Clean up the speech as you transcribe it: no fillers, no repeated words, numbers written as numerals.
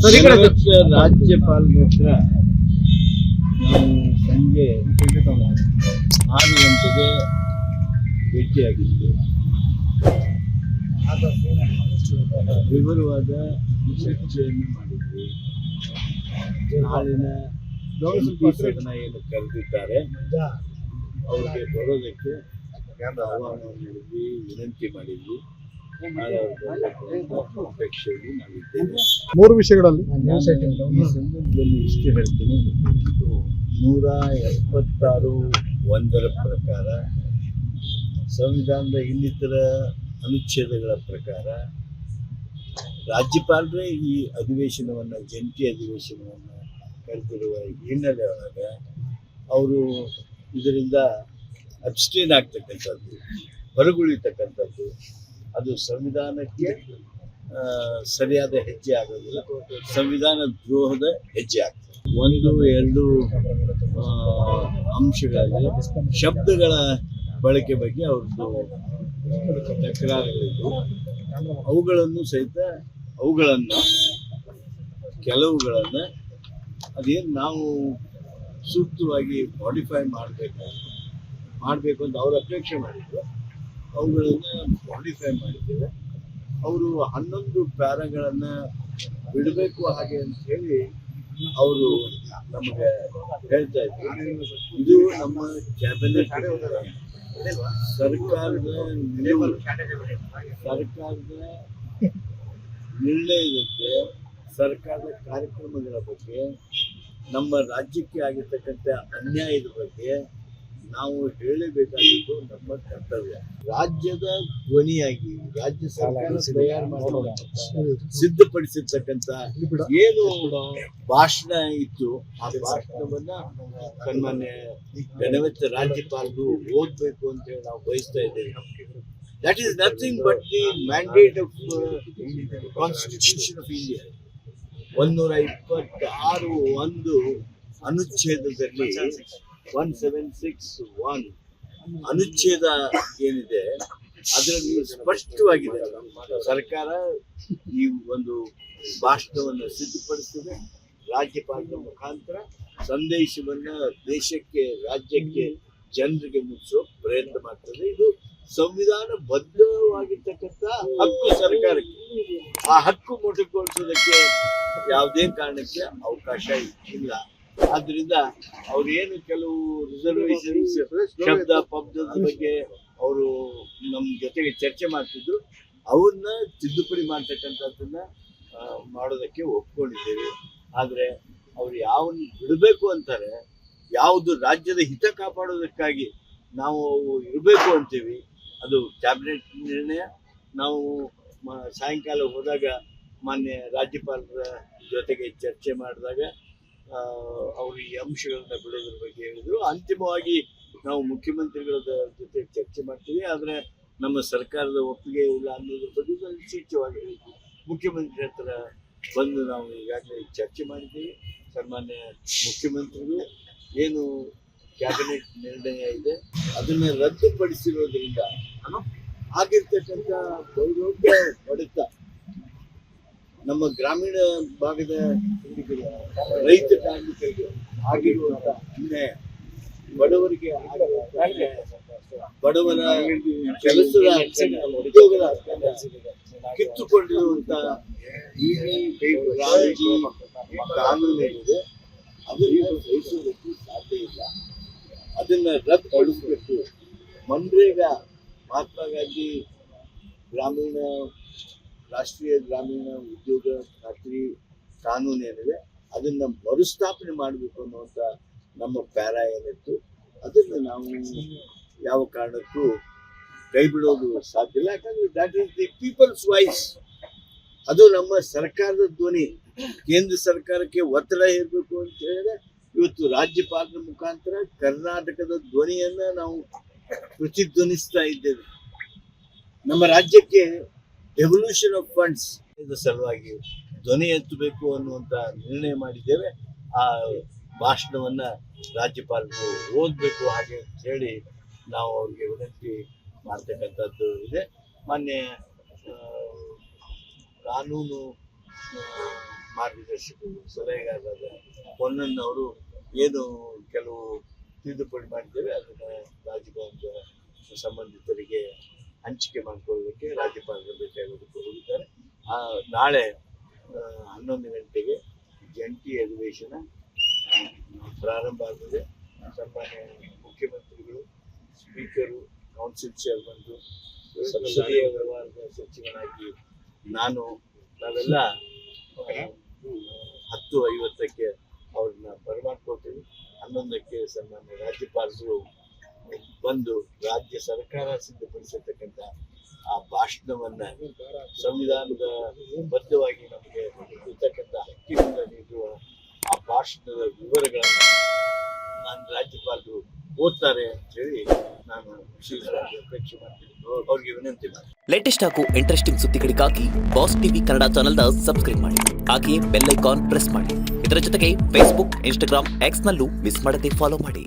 ರಾಜ್ಯಪಾಲರ ಹತ್ರ ನಾವು ಸಂಜೆ 6 ಗಂಟೆಗೆ ಭೇಟಿಯಾಗಿದ್ದು ವಿವರವಾದ ಚರ್ಚೆಯನ್ನು ಮಾಡಿದ್ವಿ. ನಾಳಿನ ಸದನ ಏನು ಕರೆದಿದ್ದಾರೆ ಅವ್ರಿಗೆ ಬರೋದಕ್ಕೆ ಆಹ್ವಾನ ಮಾಡಿದ್ವಿ, ವಿನಂತಿ ಮಾಡಿದ್ವಿ. ಅಪೇಕ್ಷೆಯಲ್ಲಿ ನಾವಿದ್ದೇವೆ. 3 ವಿಷಯಗಳಲ್ಲಿ ಈ ಸಂದರ್ಭದಲ್ಲಿ ಇಷ್ಟು ಹೇಳ್ತೀನಿ. 176(1) ಪ್ರಕಾರ, ಸಂವಿಧಾನದ ಇನ್ನಿತರ ಅನುಚ್ಛೇದಗಳ ಪ್ರಕಾರ ರಾಜ್ಯಪಾಲರೇ ಈ ಅಧಿವೇಶನವನ್ನು, ಜಂಟಿ ಅಧಿವೇಶನವನ್ನು ಕರೆದಿರುವ ಹಿನ್ನೆಲೆ ಒಳಗೆ ಅವರು ಇದರಿಂದ ಅಬ್ಸ್ಟೇನ್ ಆಗ್ತಕ್ಕಂಥದ್ದು, ಹೊರಗುಳಿತಕ್ಕಂಥದ್ದು, ಅದು ಸಂವಿಧಾನಕ್ಕೆ ಸರಿಯಾದ ಹೆಜ್ಜೆ ಆಗೋದಿಲ್ಲ, ಸಂವಿಧಾನ ದ್ರೋಹದ ಹೆಜ್ಜೆ ಆಗ್ತದೆ. 1-2 ಅಂಶಗಳಲ್ಲಿ ಶಬ್ದಗಳ ಬಳಕೆ ಬಗ್ಗೆ ಅವ್ರದ್ದು ತಕರಾರುಗಳಿದ್ದು, ಕೆಲವುಗಳನ್ನು ಅದೇನು ನಾವು ಸೂಕ್ತವಾಗಿ ಮಾಡಿಫೈ ಮಾಡಬೇಕು ಅಂತ ಅವರು ಅಪೇಕ್ಷೆ ಮಾಡಿದ್ರು. ಅವುಗಳನ್ನು ಮಾಡಿಫೈ ಮಾಡಿದ್ದೇವೆ. ಅವರು 11 ಪ್ಯಾರಾಗಳನ್ನು ಬಿಡಬೇಕು ಹಾಗೆ ಅಂತ ಹೇಳಿ ಅವರು ನಮಗೆ ಹೇಳ್ತಾ ಇದ್ರು. ಇದು ನಮ್ಮ ಕ್ಯಾಬಿನೆಟ್ ಸರ್ಕಾರದ ನಿರ್ಣಯದಂತೆ ಸರ್ಕಾರದ ಕಾರ್ಯಕ್ರಮಗಳ ಬಗ್ಗೆ, ನಮ್ಮ ರಾಜ್ಯಕ್ಕೆ ಆಗಿರ್ತಕ್ಕಂಥ ಅನ್ಯಾಯದ ಬಗ್ಗೆ ನಾವು ಹೇಳಬೇಕಾದದ್ದು ನಮ್ಮ ಕರ್ತವ್ಯ. ರಾಜ್ಯದ ಧ್ವನಿಯಾಗಿ ರಾಜ್ಯ ಸರ್ಕಾರ ತಯಾರು ಮಾಡಿ ಸಿದ್ಧಪಡಿಸಿರ್ತಕ್ಕಂಥ ಏನು ಭಾಷಣ ಇತ್ತು, ಆ ಭಾಷಣವನ್ನ ಸನ್ಮಾನ್ಯ ಘನವೆತ್ತ ರಾಜ್ಯಪಾಲರು ಓದಬೇಕು ಅಂತ ಹೇಳಿ ನಾವು ಬಯಸ್ತಾ ಇದ್ದೇವೆ. That is nothing but the mandate of Constitution of India. 126(1) ಅನುಚ್ಛೇದದಲ್ಲಿ 176(1) ಅನುಚ್ಛೇದ ಏನಿದೆ ಅದರಲ್ಲಿ ಸ್ಪಷ್ಟವಾಗಿದೆ, ಸರ್ಕಾರ ಈ ಒಂದು ಭಾಷಣವನ್ನು ಸಿದ್ಧಪಡಿಸ್ತದೆ, ರಾಜ್ಯಪಾಲರ ಮುಖಾಂತರ ಸಂದೇಶವನ್ನ ದೇಶಕ್ಕೆ, ರಾಜ್ಯಕ್ಕೆ, ಜನರಿಗೆ ಮುಟ್ಟಿಸುವ ಪ್ರಯತ್ನ ಮಾಡ್ತದೆ. ಇದು ಸಂವಿಧಾನ ಬದ್ಧವಾಗಿರ್ತಕ್ಕಂಥ ಹಕ್ಕು ಸರ್ಕಾರಕ್ಕೆ. ಆ ಹಕ್ಕು ಮೊಟಕುಗೊಳಿಸೋದಕ್ಕೆ ಯಾವುದೇ ಕಾರಣಕ್ಕೆ ಅವಕಾಶ ಇಲ್ಲ. ಆದ್ರಿಂದ ಅವ್ರೇನು ಕೆಲವು ರಿಸರ್ವೇಷನ್ಸ್, ಶಬ್ದ ಪಬ್ದದ ಬಗ್ಗೆ ಅವರು ನಮ್ಮ ಜೊತೆಗೆ ಚರ್ಚೆ ಮಾಡ್ತಿದ್ರು, ಅವನ್ನ ತಿದ್ದುಪಡಿ ಮಾಡ್ತಕ್ಕಂಥದ್ದನ್ನ ಮಾಡೋದಕ್ಕೆ ಒಪ್ಕೊಂಡಿದ್ದೇವೆ. ಆದರೆ ಅವ್ರು ಯಾವನ್ನ ಬಿಡಬೇಕು ಅಂತಾರೆ, ಯಾವುದು ರಾಜ್ಯದ ಹಿತ ಕಾಪಾಡೋದಕ್ಕಾಗಿ ನಾವು ಇರಬೇಕು ಅಂತೀವಿ, ಅದು ಕ್ಯಾಬಿನೆಟ್ ನಿರ್ಣಯ. ನಾವು ಸಾಯಂಕಾಲ ಹೋದಾಗ ಮಾನ್ಯ ರಾಜ್ಯಪಾಲರ ಜೊತೆಗೆ ಚರ್ಚೆ ಮಾಡಿದಾಗ ಅವರು ಈ ಅಂಶಗಳನ್ನ ಬಿಡೋದ್ರ ಬಗ್ಗೆ ಹೇಳಿದ್ರು. ಅಂತಿಮವಾಗಿ ನಾವು ಮುಖ್ಯಮಂತ್ರಿಗಳ ಜೊತೆ ಚರ್ಚೆ ಮಾಡ್ತೀವಿ, ಆದರೆ ನಮ್ಮ ಸರ್ಕಾರದ ಒಪ್ಪಿಗೆ ಇಲ್ಲ ಅನ್ನೋದ್ರ ಬಗ್ಗೆ ವಿಶೇಷವಾಗಿ ಹೇಳಿದ್ವಿ. ಮುಖ್ಯಮಂತ್ರಿ ಹತ್ರ ಬಂದು ನಾವು ಈಗಾಗಲೇ ಚರ್ಚೆ ಮಾಡಿದ್ದೀವಿ. ಸನ್ಮಾನ್ಯ ಮುಖ್ಯಮಂತ್ರಿಗಳು ಏನು ಕ್ಯಾಬಿನೆಟ್ ನಿರ್ಣಯ ಇದೆ ಅದನ್ನ ರದ್ದುಪಡಿಸಿರೋದ್ರಿಂದ ಆಗಿರ್ತಕ್ಕಂಥ ದೊಡ್ಡ ಹೊಡೆತ ನಮ್ಮ ಗ್ರಾಮೀಣ ಭಾಗದ ರೈತ ಕಾರ್ಮಿಕರಿಗೆ ಆಗಿರುವಂತ ಅನ್ಯಾಯ, ಬಡವರಿಗೆ ಬಡವರ ಕೆಲಸದ ಉದ್ಯೋಗದ ಕಿತ್ತುಕೊಂಡಿರುವಂತ ಕಾನೂನೇನಿದೆ ಅದನ್ನು ಸಹಿಸೋದಕ್ಕೆ ಸಾಧ್ಯ ಇಲ್ಲ. ಅದನ್ನ ರದ್ದುಪಡಿಸಬೇಕು. ಮನ್ರೇಗಾ, ಮಹಾತ್ಮ ಗಾಂಧಿ ರಾಷ್ಟ್ರೀಯ ಗ್ರಾಮೀಣ ಉದ್ಯೋಗ ಖಾತ್ರಿ ಕಾನೂನು ಏನಿದೆ ಅದನ್ನ ಮರುಸ್ಥಾಪನೆ ಮಾಡಬೇಕು ಅನ್ನುವಂಥ ನಮ್ಮ ಪ್ಯಾರಾ ಏನಿತ್ತು ಅದನ್ನು ನಾವು ಯಾವ ಕಾರಣಕ್ಕೂ ಕೈ ಬಿಡೋದು ಸಾಧ್ಯ ಇಲ್ಲ. ಯಾಕಂದ್ರೆ that is the people's voice. ಅದು ನಮ್ಮ ಸರ್ಕಾರದ ಧ್ವನಿ. ಕೇಂದ್ರ ಸರ್ಕಾರಕ್ಕೆ ಒತ್ತಡ ಇರಬೇಕು ಅಂತ ಹೇಳಿದ್ರೆ ಇವತ್ತು ರಾಜ್ಯಪಾಲರ ಮುಖಾಂತರ ಕರ್ನಾಟಕದ ಧ್ವನಿಯನ್ನ ನಾವು ಪ್ರತಿಧ್ವನಿಸ್ತಾ ಇದ್ದೇವೆ. ನಮ್ಮ ರಾಜ್ಯಕ್ಕೆ ಡೆವಲ್ಯೂಷನ್ ಆಫ್ ಫಂಡ್ಸ್ ಸಲುವಾಗಿ ಧ್ವನಿ ಎತ್ತಬೇಕು ಅನ್ನುವಂತ ನಿರ್ಣಯ ಮಾಡಿದ್ದೇವೆ. ಆ ಭಾಷಣವನ್ನ ರಾಜ್ಯಪಾಲರು ಓದಬೇಕು ಹಾಗೆ ಅಂತ ಹೇಳಿ ನಾವು ಅವ್ರಿಗೆ ವಿನಂತಿ ಮಾಡ್ತಕ್ಕಂಥದ್ದು ಇದೆ. ಮಾನ್ಯ ಕಾನೂನು ಮಾರ್ಗದರ್ಶಕರು ಸಲಹೆಗಾರರಾದ ಪೊನ್ನಣ್ಣವರು ಏನು ಕೆಲವು ತಿದ್ದುಪಡಿ ಮಾಡಿದ್ದೇವೆ ಅದನ್ನು ರಾಜಭವನದ ಸಂಬಂಧಿತರಿಗೆ ಹಂಚಿಕೆ ಮಾಡಿಕೊಳ್ಳಲಿಕ್ಕೆ ರಾಜ್ಯಪಾಲರು ಭೇಟಿಯಾಗೋದಕ್ಕೆ ಹೋಗಿದ್ದಾರೆ. ನಾಳೆ 11 ಗಂಟೆಗೆ ಜಂಟಿ ಅಧಿವೇಶನ ಪ್ರಾರಂಭ ಆಗಿದೆ. ಸನ್ಮಾನ್ಯ ಮುಖ್ಯಮಂತ್ರಿಗಳು, ಸ್ಪೀಕರು, ಕೌನ್ಸಿಲ್ ಚೇರ್ಮನ್ರು, ಸಂಸದೀಯ ವ್ಯವಹಾರದ ಸಚಿವನಾಗಿ ನಾವೆಲ್ಲ 10:50ಕ್ಕೆ ಅವ್ರನ್ನ ಬರಮಾಡ್ಕೊಳ್ತೀವಿ. 11ಕ್ಕೆ ಸನ್ಮಾನ್ಯ ರಾಜ್ಯಪಾಲರು ಬಂದು ರಾಜ್ಯ ಸರ್ಕಾರ ಸಿದ್ಧಪಡಿಸಿರ್ತಕ್ಕಂಥ ಆ ಭಾಷಣವನ್ನ ಸಂವಿಧಾನದ ಬದ್ಧವಾಗಿ ನಮಗೆ ಇರ್ತಕ್ಕಂಥ ಹಕ್ಕಿನಿಂದ ನೀಡುವ ಆ ಭಾಷಣದ ವಿವರಗಳನ್ನು ರಾಜ್ಯಪಾಲರು ಓದ್ತಾರೆ ಅಂತ ಹೇಳಿ ನಾನು ವಿಶೇಷವಾಗಿ ಅಪೇಕ್ಷೆ ಮಾಡ್ತೀನಿ. ಅವ್ರಿಗೆ ವಿನಂತಿ ಮಾಡಿ. ಲೇಟೆಸ್ಟ್ ಹಾಗೂ ಇಂಟ್ರೆಸ್ಟಿಂಗ್ ಸುದ್ದಿಗಳಿಗಾಗಿ ಬಾಸ್ ಟಿವಿ ಕನ್ನಡ ಚಾನೆಲ್ನ ಸಬ್ಸ್ಕ್ರೈಬ್ ಮಾಡಿ. ಹಾಗೆಯೇ ಬೆಲ್ ಐಕಾನ್ ಪ್ರೆಸ್ ಮಾಡಿ. ಇದರ ಜೊತೆಗೆ ಫೇಸ್ಬುಕ್, ಇನ್ಸ್ಟಾಗ್ರಾಮ್, ಎಕ್ಸ್ ನಲ್ಲೂ ಮಿಸ್ ಮಾಡದೆ ಫಾಲೋ ಮಾಡಿ.